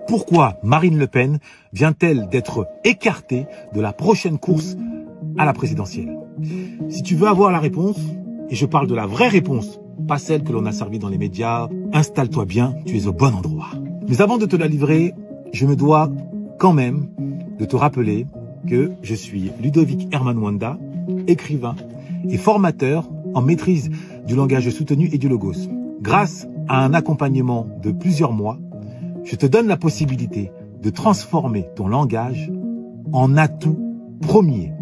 Pourquoi Marine Le Pen vient-elle d'être écartée de la prochaine course à la présidentielle? Si tu veux avoir la réponse, et je parle de la vraie réponse, pas celle que l'on a servie dans les médias, installe-toi bien, tu es au bon endroit. Mais avant de te la livrer, je me dois quand même de te rappeler que je suis Ludovic Herman Wanda, écrivain et formateur en maîtrise du langage soutenu et du logos. Grâce à un accompagnement de plusieurs mois, je te donne la possibilité de transformer ton langage en atout premier,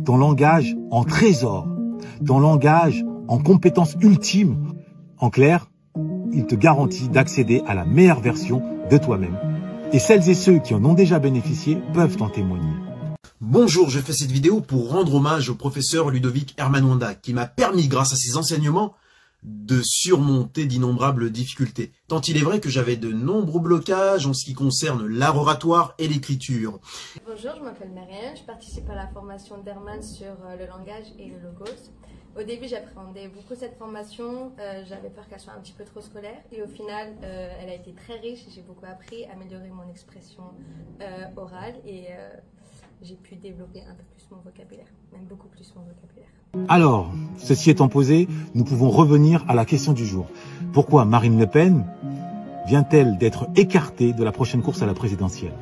ton langage en trésor, ton langage en compétence ultime. En clair, il te garantit d'accéder à la meilleure version de toi-même. Et celles et ceux qui en ont déjà bénéficié peuvent en témoigner. Bonjour, je fais cette vidéo pour rendre hommage au professeur Ludovic Herman Wanda qui m'a permis, grâce à ses enseignements, de surmonter d'innombrables difficultés. Tant il est vrai que j'avais de nombreux blocages en ce qui concerne l'art oratoire et l'écriture. Bonjour, je m'appelle Marianne, je participe à la formation d'Herman sur le langage et le logos. Au début, j'appréhendais beaucoup cette formation, j'avais peur qu'elle soit un petit peu trop scolaire et au final, elle a été très riche et j'ai beaucoup appris, amélioré mon expression orale et j'ai pu développer un peu plus mon vocabulaire, même beaucoup plus mon vocabulaire. Alors, ceci étant posé, nous pouvons revenir à la question du jour. Pourquoi Marine Le Pen vient-elle d'être écartée de la prochaine course à la présidentielle?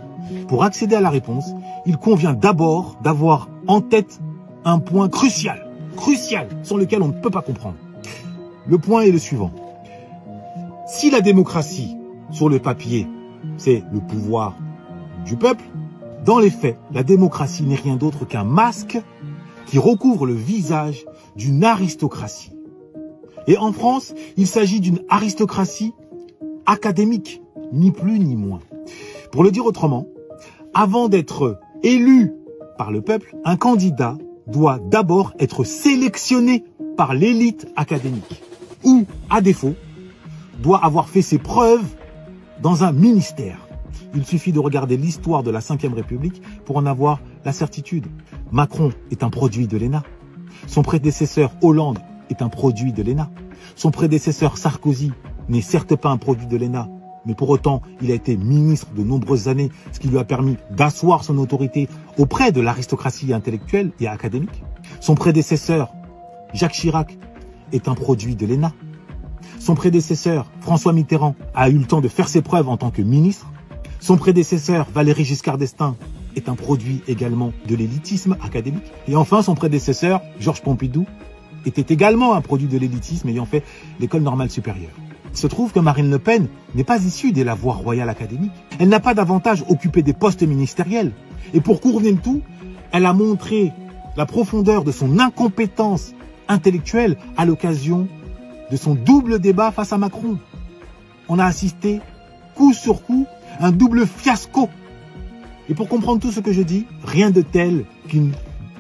Pour accéder à la réponse, il convient d'abord d'avoir en tête un point crucial, sans lequel on ne peut pas comprendre. Le point est le suivant. Si la démocratie, sur le papier, c'est le pouvoir du peuple, dans les faits, la démocratie n'est rien d'autre qu'un masque qui recouvre le visage d'une aristocratie. Et en France, il s'agit d'une aristocratie académique, ni plus ni moins. Pour le dire autrement, avant d'être élu par le peuple, un candidat doit d'abord être sélectionné par l'élite académique. Ou, à défaut, doit avoir fait ses preuves dans un ministère. Il suffit de regarder l'histoire de la Ve République pour en avoir la certitude. Macron est un produit de l'ENA. Son prédécesseur Hollande est un produit de l'ENA. Son prédécesseur Sarkozy n'est certes pas un produit de l'ENA, mais pour autant, il a été ministre de nombreuses années, ce qui lui a permis d'asseoir son autorité auprès de l'aristocratie intellectuelle et académique. Son prédécesseur Jacques Chirac est un produit de l'ENA. Son prédécesseur François Mitterrand a eu le temps de faire ses preuves en tant que ministre. Son prédécesseur, Valéry Giscard d'Estaing, est un produit également de l'élitisme académique. Et enfin, son prédécesseur, Georges Pompidou, était également un produit de l'élitisme ayant fait l'école normale supérieure. Il se trouve que Marine Le Pen n'est pas issue de la voie royale académique. Elle n'a pas davantage occupé des postes ministériels. Et pour couronner le tout, elle a montré la profondeur de son incompétence intellectuelle à l'occasion de son double débat face à Macron. On a assisté, coup sur coup, un double fiasco. Et pour comprendre tout ce que je dis, rien de tel qu'une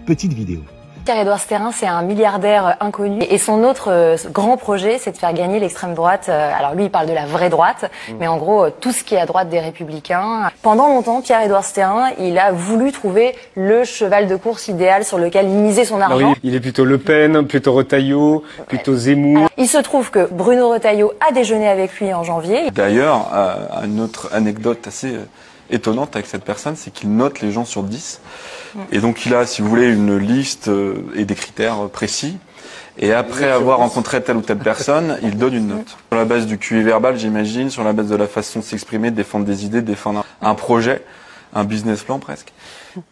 petite vidéo. Pierre-Édouard Stérin, c'est un milliardaire inconnu et son autre grand projet, c'est de faire gagner l'extrême droite. Alors lui, il parle de la vraie droite, mais en gros, tout ce qui est à droite des Républicains. Pendant longtemps, Pierre-Édouard Stérin, il a voulu trouver le cheval de course idéal sur lequel miser son argent. Oui, il est plutôt Le Pen, plutôt Retailleau, plutôt Zemmour. Alors, il se trouve que Bruno Retailleau a déjeuné avec lui en janvier. D'ailleurs, une autre anecdote assez étonnante avec cette personne, c'est qu'il note les gens sur 10. Et donc il a, si vous voulez, une liste et des critères précis. Et après avoir rencontré telle ou telle personne, il donne une note. Sur la base du QI verbal, j'imagine, sur la base de la façon de s'exprimer, de défendre des idées, de défendre un projet, un business plan presque.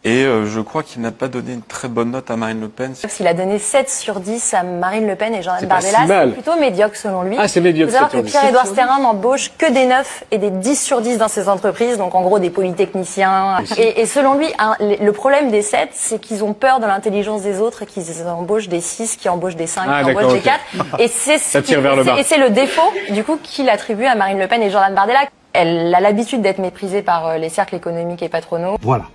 Et je crois qu'il n'a pas donné une très bonne note à Marine Le Pen. Il a donné 7 sur 10 à Marine Le Pen et Jordan Bardella. Si c'est plutôt médiocre selon lui. Ah, c'est médiocre. Il faut savoir que Pierre-Édouard Stérin n'embauche que des 9 et des 10 sur 10 dans ses entreprises, donc en gros des polytechniciens. Et selon lui, le problème des 7, c'est qu'ils ont peur de l'intelligence des autres et qu'ils embauchent des 6, qui embauchent des 5, qui embauchent des 4. Et c'est le défaut, du coup, qu'il attribue à Marine Le Pen et Jordan Bardella. Elle a l'habitude d'être méprisée par les cercles économiques et patronaux. Voilà.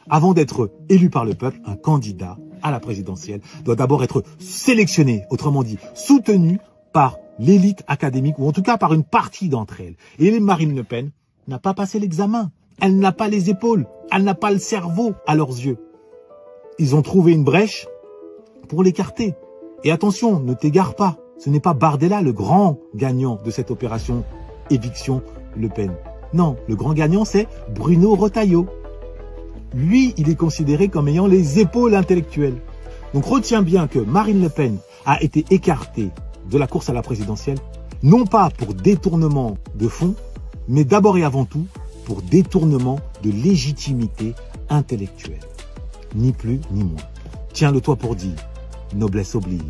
Avant d'être élu par le peuple, un candidat à la présidentielle doit d'abord être sélectionné, autrement dit soutenu par l'élite académique ou en tout cas par une partie d'entre elles. Et Marine Le Pen n'a pas passé l'examen. Elle n'a pas les épaules, elle n'a pas le cerveau à leurs yeux. Ils ont trouvé une brèche pour l'écarter. Et attention, ne t'égare pas, ce n'est pas Bardella le grand gagnant de cette opération éviction Le Pen. Non, le grand gagnant, c'est Bruno Retailleau. Lui, il est considéré comme ayant les épaules intellectuelles. Donc retiens bien que Marine Le Pen a été écartée de la course à la présidentielle, non pas pour détournement de fonds, mais d'abord et avant tout pour détournement de légitimité intellectuelle. Ni plus ni moins. Tiens-le toi pour dire, noblesse oblige.